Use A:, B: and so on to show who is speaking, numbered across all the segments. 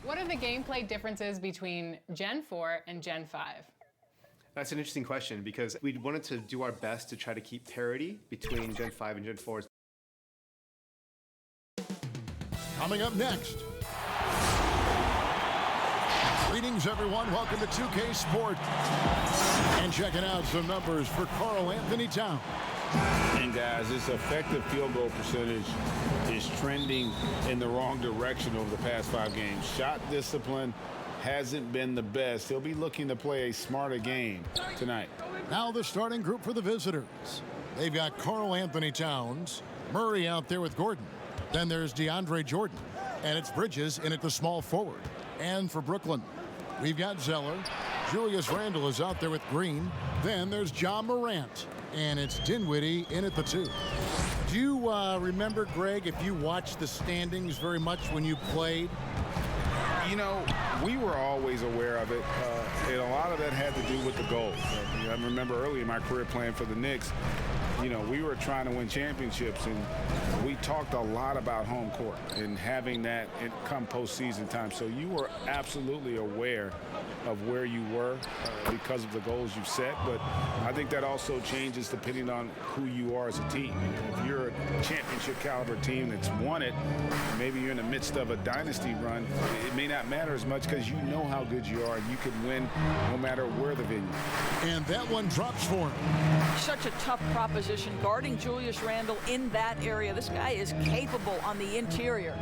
A: What are the gameplay differences between Gen 4 and Gen 5?
B: That's an interesting question because we wanted to do our best to try to keep parity between Gen 5 and Gen 4.
C: Coming up next. Greetings, everyone. Welcome to 2K Sports. And checking out some numbers for Karl Anthony Towns.
D: And guys, this effective field goal percentage is trending in the wrong direction over the past 5 games. Shot discipline hasn't been the best. He'll be looking to play a smarter game tonight.
C: Now the starting group for the visitors. They've got Karl Anthony Towns, Murray out there with Gordon. Then there's DeAndre Jordan, and it's Bridges in at the small forward. And for Brooklyn, we've got Zeller. Julius Randle is out there with Green. Then there's Jamal Murray, and it's Dinwiddie in at the 2. Do you remember, Greg, if you watched the standings very much when you played?
D: You know, we were always aware of it, and a lot of that had to do with the goals. I remember early in my career playing for the Knicks, you know, we were trying to win championships, and we talked a lot about home court and having that come postseason time. So you were absolutely aware of where you were because of the goals you've set. But I think that also changes depending on who you are as a team. If you're a championship caliber team that's won it, maybe you're in the midst of a dynasty run, it may not matter as much because you know how good you are and you can win no matter where the venue.
C: And that one drops for him.
E: Such a tough proposition guarding Julius Randle in that area. This guy is capable on the interior.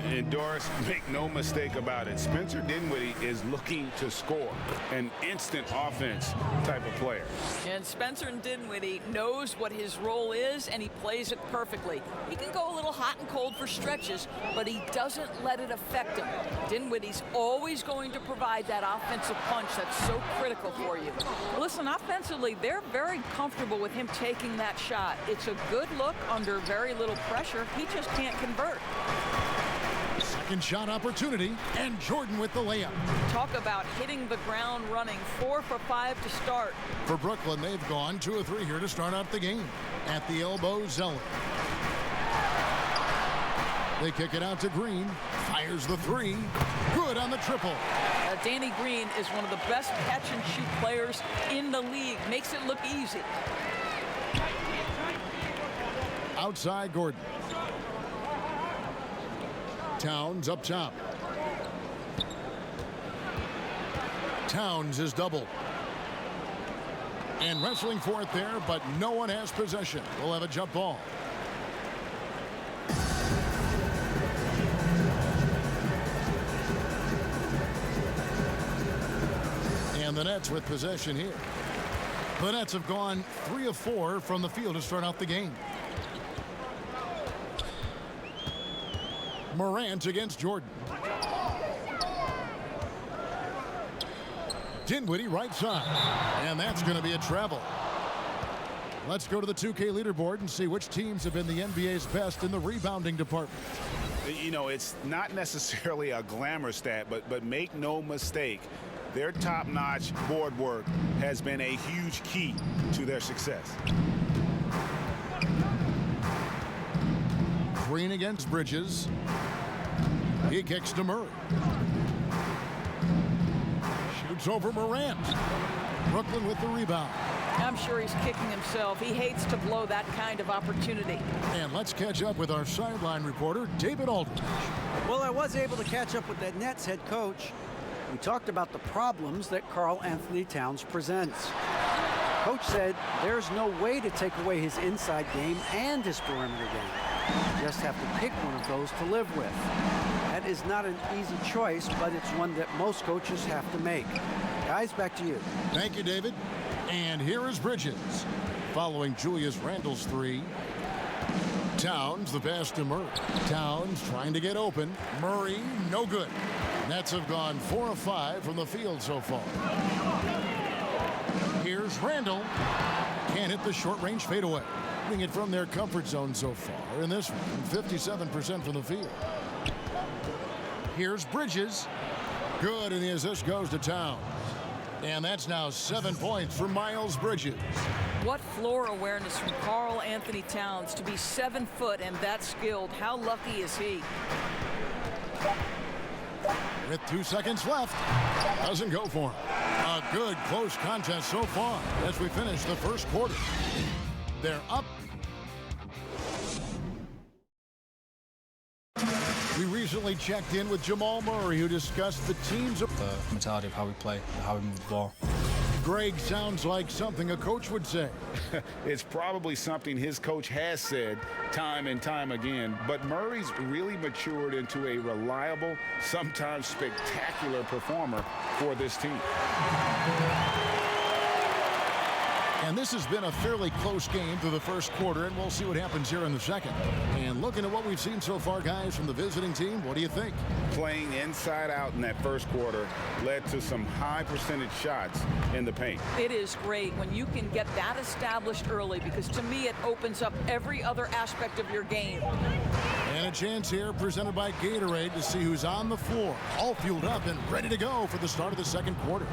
D: And Doris, make no mistake about it, Spencer Dinwiddie is looking to score, an instant offense type of player.
E: And Spencer Dinwiddie knows what his role is, and he plays it perfectly. He can go a little hot and cold for stretches, but he doesn't let it affect him. Dinwiddie's always going to provide that offensive punch that's so critical for you. Listen, offensively, they're very comfortable with him taking that shot. It's a good look under very little pressure. He just can't convert.
C: Second shot opportunity, and Jordan with the layup.
E: Talk about hitting the ground running. 4 for 5 to start.
C: For Brooklyn, they've gone 2 of 3 here to start out the game. At the elbow, Zeller. They kick it out to Green. Fires the 3. Good on the triple.
E: Danny Green is one of the best catch-and-shoot players in the league. Makes it look easy.
C: Outside Gordon. Towns up top. Towns is double. And wrestling for it there, but no one has possession. We'll have a jump ball. And the Nets with possession here. The Nets have gone 3 of 4 from the field to start out the game. Morant against Jordan. Dinwiddie right side. And that's going to be a travel. Let's go to the 2K leaderboard and see which teams have been the NBA's best in the rebounding department.
D: You know, it's not necessarily a glamour stat, but make no mistake, their top-notch board work has been a huge key to their success.
C: Green against Bridges. He kicks to Murray. Shoots over Morant. Brooklyn with the rebound.
E: I'm sure he's kicking himself. He hates to blow that kind of opportunity.
C: And let's catch up with our sideline reporter, David Aldridge.
F: Well, I was able to catch up with that Nets head coach. We talked about the problems that Karl Anthony Towns presents. Coach said there's no way to take away his inside game and his perimeter game. You just have to pick one of those to live with. That is not an easy choice, but it's one that most coaches have to make. Guys, back to you.
C: Thank you, David. And here is Bridges. Following Julius Randle's 3. Towns, the pass to Murray. Towns trying to get open. Murray, no good. Nets have gone 4 of 5 from the field so far. Here's Randle. Can't hit the short-range fadeaway. Hitting it from their comfort zone so far. In this one, 57% from the field. Here's Bridges. Good, and the assist goes to Towns. And that's now 7 points for Miles Bridges.
E: What floor awareness from Karl Anthony Towns to be 7 foot and that skilled. How lucky is he?
C: with 2 seconds left. Doesn't go for him. A good close contest so far as we finish the first quarter. They're up. We recently checked in with Jamal Murray, who discussed the team's
G: mentality of how we play, how we move the ball.
C: Greg sounds like something a coach would say.
D: It's probably something his coach has said time and time again, but Murray's really matured into a reliable, sometimes spectacular performer for this team.
C: And this has been a fairly close game through the first quarter, and we'll see what happens here in the second. And looking at what we've seen so far, guys, from the visiting team, what do you think?
D: Playing inside out in that first quarter led to some high percentage shots in the paint.
E: It is great when you can get that established early, because to me it opens up every other aspect of your game.
C: And a chance here presented by Gatorade to see who's on the floor, all fueled up and ready to go for the start of the second quarter.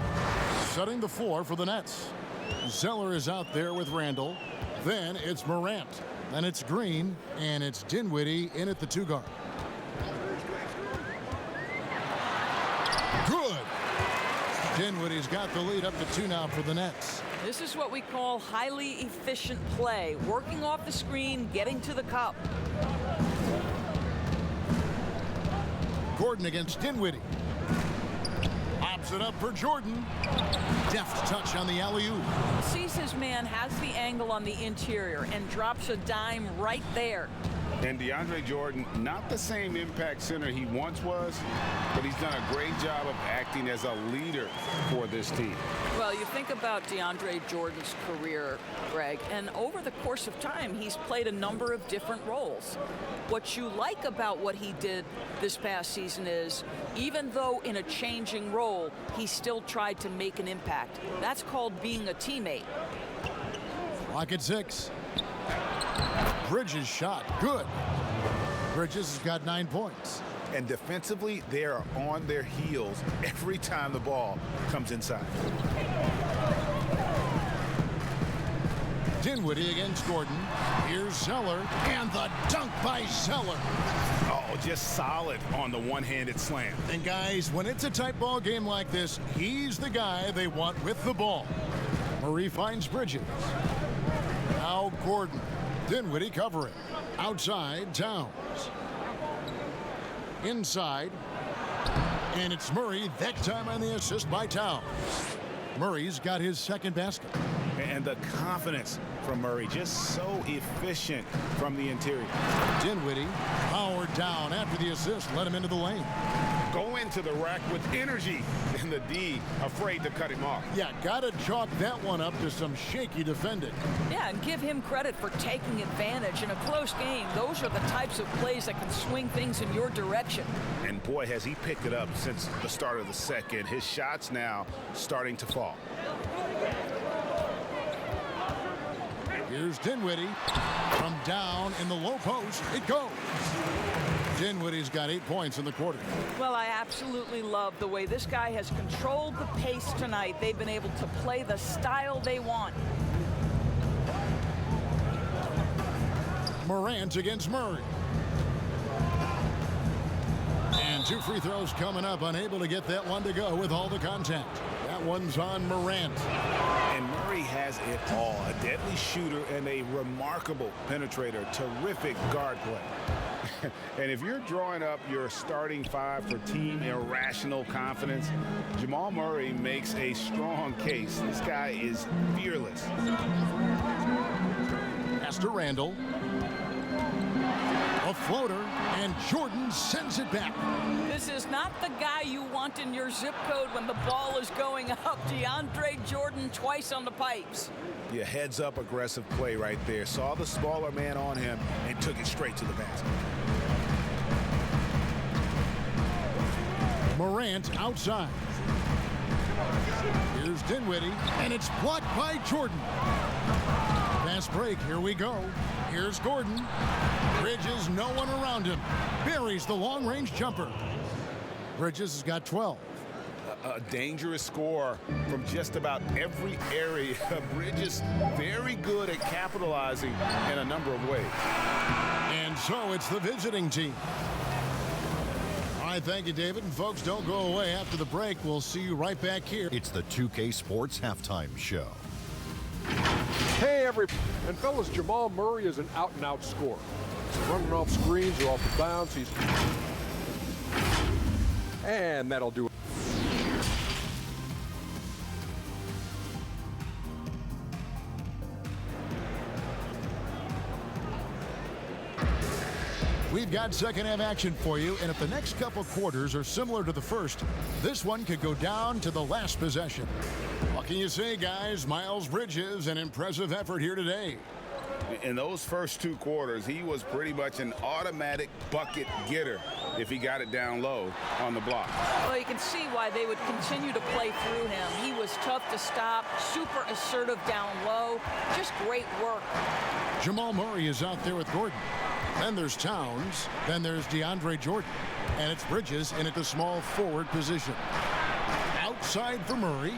C: Setting the floor for the Nets. Zeller is out there with Randall. Then it's Morant. Then it's Green. And it's Dinwiddie in at the 2 guard. Good. Dinwiddie's got the lead up to 2 now for the Nets.
E: This is what we call highly efficient play. Working off the screen, getting to the cup.
C: Gordon against Dinwiddie. Pops it up for Jordan. Deft touch on the alley-oop.
E: Sees his man, has the angle on the interior, and drops a dime right there.
D: And DeAndre Jordan, not the same impact center he once was, but he's done a great job of acting as a leader for this team.
E: Well, you think about DeAndre Jordan's career, Greg, and over the course of time, he's played a number of different roles. What you like about what he did this past season is, even though in a changing role, he still tried to make an impact. That's called being a teammate.
C: Clock at 6. Bridges shot. Good. Bridges has got 9 points.
H: And defensively, they are on their heels every time the ball comes inside.
C: Dinwiddie against Gordon. Here's Zeller. And the dunk by Zeller.
H: Oh, just solid on the one-handed slam.
C: And guys, when it's a tight ball game like this, he's the guy they want with the ball. Murray finds Bridges. Now Gordon. Dinwiddie covering. Outside, Towns. Inside. And it's Murray, that time on the assist by Towns. Murray's got his second basket.
H: And the confidence from Murray, just so efficient from the interior.
C: Dinwiddie powered down after the assist, let him into the lane.
D: Go into the rack with energy, and the D afraid to cut him off.
C: Yeah, gotta chalk that one up to some shaky defending.
E: Yeah, and give him credit for taking advantage in a close game. Those are the types of plays that can swing things in your direction.
H: And boy, has he picked it up since the start of the second. His shots now starting to fall.
C: Here's Dinwiddie from down in the low post. It goes. Dinwiddie's got 8 points in the quarter.
E: Well, I absolutely love the way this guy has controlled the pace tonight. They've been able to play the style they want.
C: Morant against Murray. And 2 free throws coming up. Unable to get that one to go with all the contact. That one's on Morant.
H: And Murray has it all. A deadly shooter and a remarkable penetrator. Terrific guard play.
D: And if you're drawing up your starting 5 for team irrational confidence, Jamal Murray makes a strong case. This guy is fearless.
C: Pass to Randall. A floater, and Jordan sends it back.
E: This is not the guy you want in your zip code when the ball is going up. DeAndre Jordan twice on the pipes.
H: Yeah, heads up aggressive play right there. Saw the smaller man on him and took it straight to the basket.
C: Morant outside. Here's Dinwiddie, and it's blocked by Jordan. Fast break, here we go. Here's Gordon. Bridges, no one around him. Buries the long-range jumper. Bridges has got 12.
H: A dangerous score from just about every area. Bridges very good at capitalizing in a number of ways.
C: And so it's the visiting team. right, thank you, David. And folks, don't go away. After the break, we'll see you right back here.
I: It's the 2K Sports Halftime Show.
J: Hey, and fellas, Jamal Murray is an out-and-out scorer. He's running off screens or off the bounce. And that'll do it.
C: We've got second half action for you, and if the next couple quarters are similar to the first, this one could go down to the last possession. What can you say, guys? Miles Bridges, an impressive effort here today.
D: In those first 2 quarters, he was pretty much an automatic bucket getter if he got it down low on the block.
E: Well, you can see why they would continue to play through him. He was tough to stop, super assertive down low, just great work.
C: Jamal Murray is out there with Gordon. Then there's Towns. Then there's DeAndre Jordan. And it's Bridges in at the small forward position. Outside for Murray.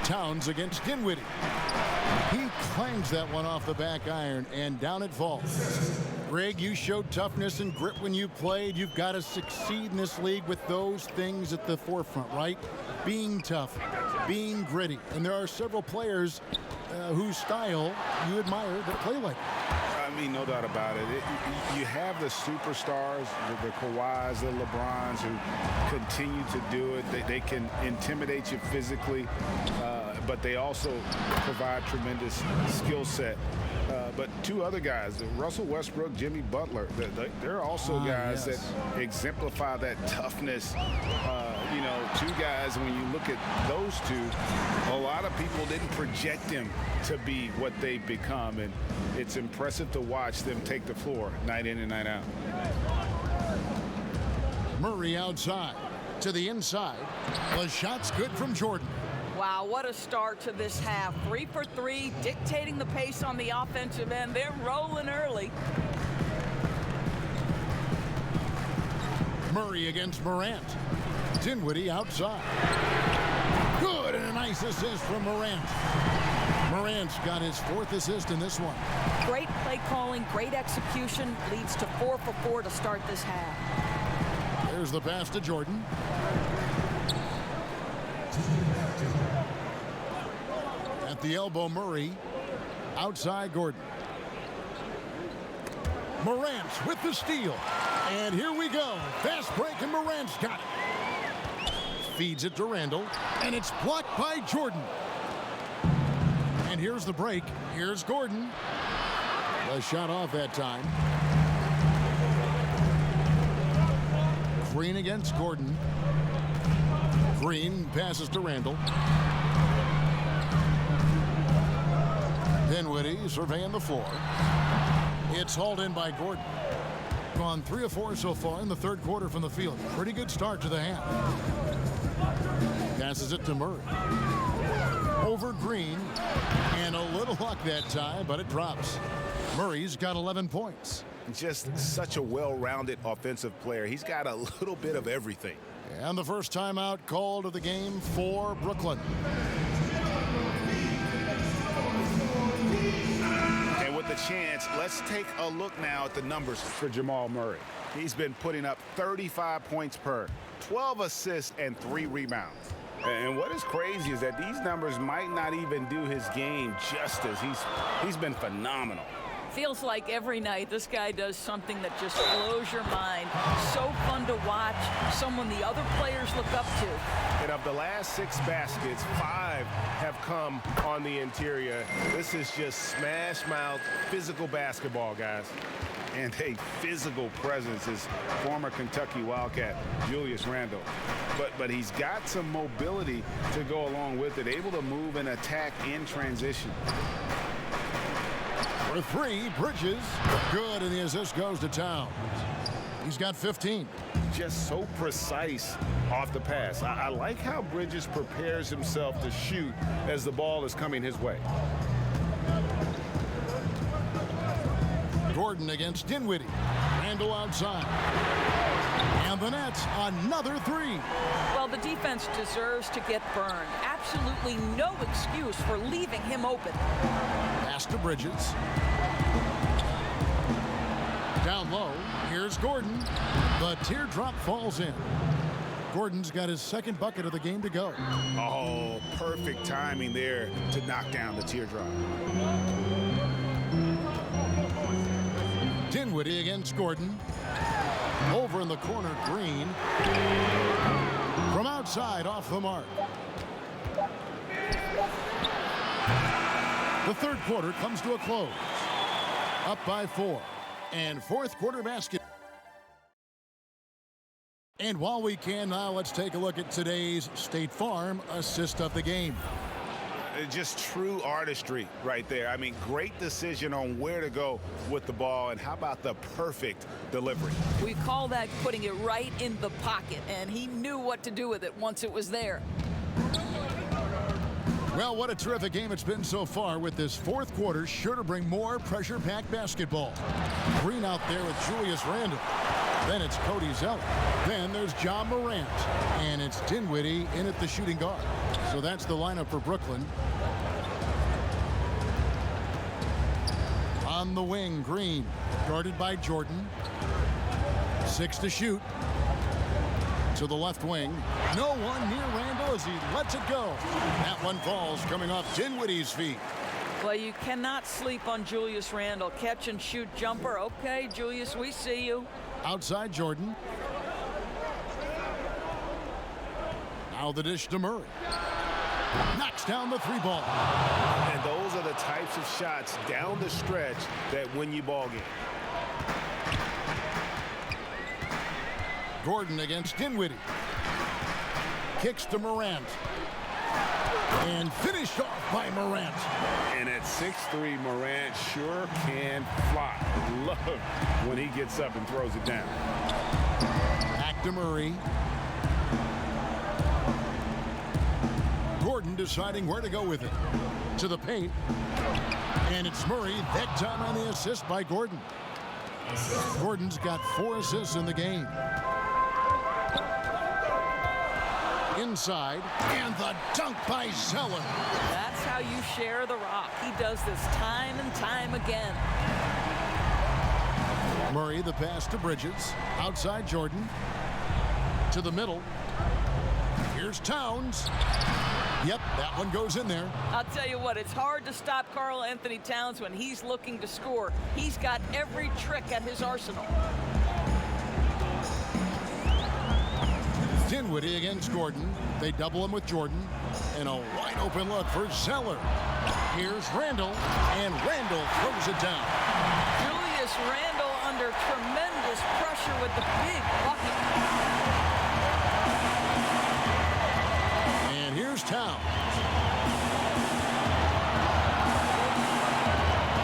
C: Towns against Dinwiddie. He clangs that one off the back iron, and down it falls. Greg, you showed toughness and grit when you played. You've got to succeed in this league with those things at the forefront, right? Being tough, being gritty. And there are several players whose style you admire that play like that.
D: I mean, no doubt about it. You have the superstars, the Kawhis, the LeBrons, who continue to do it. They can intimidate you physically, but they also provide tremendous skill set. But 2 other guys, Russell Westbrook, Jimmy Butler, they're also guys that exemplify that toughness. 2 guys, when you look at those 2, a lot of people didn't project them to be what they've become, and it's impressive to watch them take the floor night in and night out.
C: Murray outside to the inside. The shot's good from Jordan.
E: Wow, what a start to this half. 3 for 3, dictating the pace on the offensive end. They're rolling early.
C: Murray against Morant. Dinwiddie outside. Good, and a nice assist from Morant. Morant's got his 4th assist in this one.
E: Great play calling, great execution, leads to 4 for 4 to start this half.
C: There's the pass to Jordan. At the elbow, Murray. Outside, Gordon. Morant with the steal. And here we go. Fast break, and Morant's got it. Feeds it to Randall, and it's blocked by Jordan. And here's the break. Here's Gordon. The shot off that time. Green against Gordon. Green passes to Randall. Dinwiddie surveying the floor. It's hauled in by Gordon. Gone 3 of 4 so far in the 3rd quarter from the field. Pretty good start to the half. Passes it to Murray. Over Green. And a little luck that time, but it drops. Murray's got 11 points.
H: Just such a well-rounded offensive player. He's got a little bit of everything.
C: And the first timeout called of the game for Brooklyn.
D: And with the chance, let's take a look now at the numbers for Jamal Murray. He's been putting up 35 points per, 12 assists, and 3 rebounds. And what is crazy is that these numbers might not even do his game justice. He's been phenomenal.
E: Feels like every night this guy does something that just blows your mind. So fun to watch, someone the other players look up to.
B: And of the last 6 baskets, 5 have come on the interior. This is just smash mouth physical basketball, guys.
D: And a physical presence is former Kentucky Wildcat Julius Randle. But he's got some mobility to go along with it, able to move and attack in transition.
C: For 3, Bridges. Good, and the assist goes to Towns. He's got 15.
D: Just so precise off the pass. I like how Bridges prepares himself to shoot as the ball is coming his way.
C: Gordon against Dinwiddie. Randall outside. And the Nets, another 3.
E: Well, the defense deserves to get burned. Absolutely no excuse for leaving him open.
C: Pass to Bridges. Down low, here's Gordon. The teardrop falls in. Gordon's got his second bucket of the game to go.
D: Oh, perfect timing there to knock down the teardrop.
C: Dinwiddie against Gordon. Over in the corner, Green. From outside, off the mark. The third quarter comes to a close. Up by 4. And fourth quarter basket. And while we can now, let's take a look at today's State Farm assist of the game.
D: Just true artistry right there. I mean, great decision on where to go with the ball, and how about the perfect delivery?
E: We call that putting it right in the pocket, and he knew what to do with it once it was there.
C: Well, what a terrific game it's been so far, with this fourth quarter sure to bring more pressure-packed basketball. Green out there with Julius Randle. Then it's Cody Zeller. Then there's Jamal Murray. And it's Dinwiddie in at the shooting guard. So that's the lineup for Brooklyn. On the wing, Green, guarded by Jordan. 6 to shoot. To the left wing. No one near Randle as he lets it go. That one falls coming off Dinwiddie's feet.
E: Well, you cannot sleep on Julius Randle. Catch and shoot jumper. Okay, Julius, we see you.
C: Outside Jordan. Now the dish to Murray. Knocks down the 3-ball.
B: And those are the types of shots down the stretch that win you ball game.
C: Gordon against Dinwiddie. Kicks to Morant. And finished off by Morant.
D: And at 6'3", Morant sure can fly. Love when he gets up and throws it down.
C: Back to Murray. Gordon deciding where to go with it. To the paint. And it's Murray, that time on the assist by Gordon. Gordon's got 4 assists in the game. Inside, and the dunk by Zeller.
E: That's how you share the rock. He does this time and time again.
C: Murray, the pass to Bridges. Outside Jordan. To the middle. Here's Towns. Yep, that one goes in there.
E: I'll tell you what, it's hard to stop Karl Anthony Towns when he's looking to score. He's got every trick at his arsenal.
C: Dinwiddie against Gordon. They double him with Jordan. And a wide open look for Zeller. Here's Randle, and Randle throws it down.
E: Julius Randle under tremendous pressure with the big bucket.
C: And here's Towns.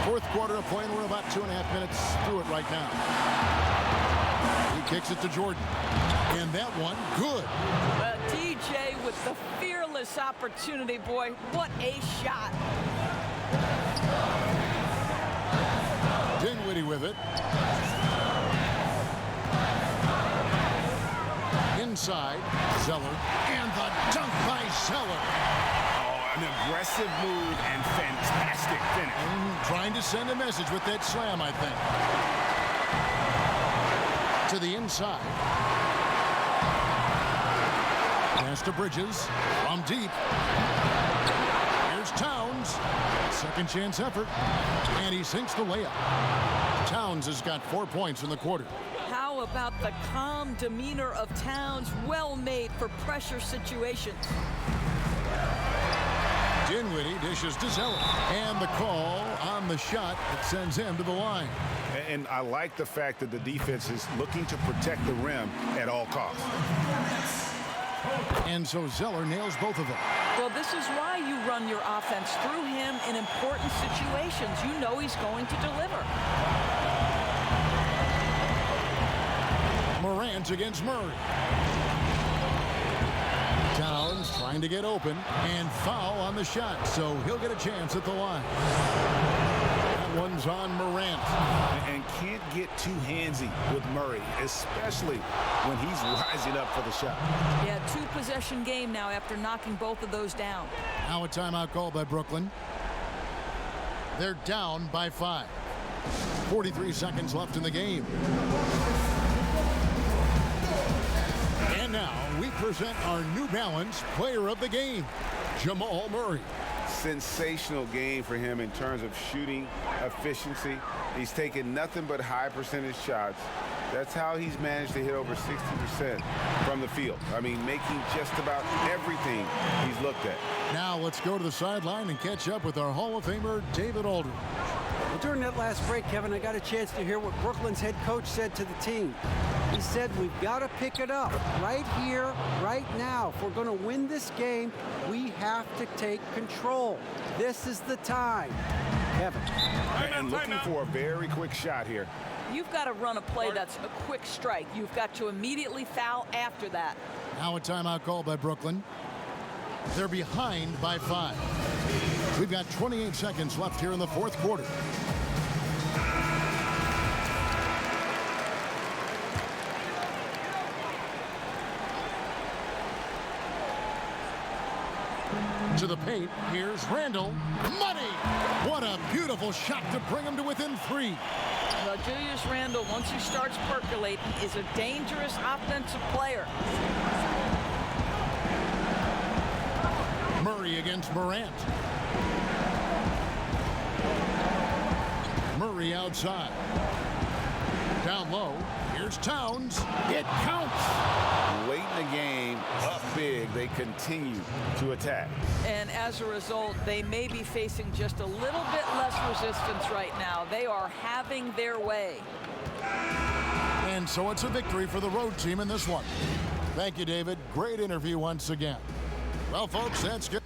C: Fourth quarter of play, and we're about 2.5 minutes through it right now. He kicks it to Jordan. And that one, good.
E: DJ with the fearless opportunity, boy. What a shot.
C: Dinwiddie with it. Inside, Zeller. And the dunk by Zeller.
D: Oh, an aggressive move and fantastic finish.
C: Trying to send a message with that slam, I think. To the inside. Pass to Bridges. From deep. Here's Towns. Second chance effort. And he sinks the layup. Towns has got 4 points in the quarter.
E: How about the calm demeanor of Towns? Well made for pressure situations.
C: Dinwiddie dishes to Zeller. And the call on the shot that sends him to the line.
D: And I like the fact that the defense is looking to protect the rim at all costs.
C: And so Zeller nails both of them.
E: Well, this is why you run your offense through him in important situations. You know he's going to deliver.
C: Morant against Murray. Towns trying to get open, and foul on the shot, so he'll get a chance at the line. That one's on Morant.
D: And can't get too handsy with Murray, especially when he's rising up for the shot.
E: Yeah, 2-possession game now after knocking both of those down.
C: Now a timeout called by Brooklyn. They're down by 5. 43 seconds left in the game. And now we present our New Balance Player of the Game, Jamal Murray.
D: Sensational game for him in terms of shooting efficiency. He's taken nothing but high percentage shots. That's how he's managed to hit over 60% from the field. I mean, making just about everything he's looked at.
C: Now let's go to the sideline and catch up with our Hall of Famer, David Aldridge.
F: Well, during that last break, Kevin, I got a chance to hear what Brooklyn's head coach said to the team. He said, we've got to pick it up right here, right now. If we're going to win this game, we have to take control. This is the time. Kevin.
D: And looking for a very quick shot here.
E: You've got to run a play that's a quick strike. You've got to immediately foul after that.
C: Now a timeout called by Brooklyn. They're behind by 5. We've got 28 seconds left here in the fourth quarter. To the paint, here's Randall. Money! What a beautiful shot to bring him to within 3.
E: Well, Julius Randle, once he starts percolating, is a dangerous offensive player.
C: Murray against Morant. Murray outside. Down low, here's Towns. It counts!
D: Late in the game, up big, they continue to attack.
E: And as a result, they may be facing just a little bit less resistance right now. They are having their way.
C: And so it's a victory for the road team in this one. Thank you, David. Great interview once again. Well, folks, that's good.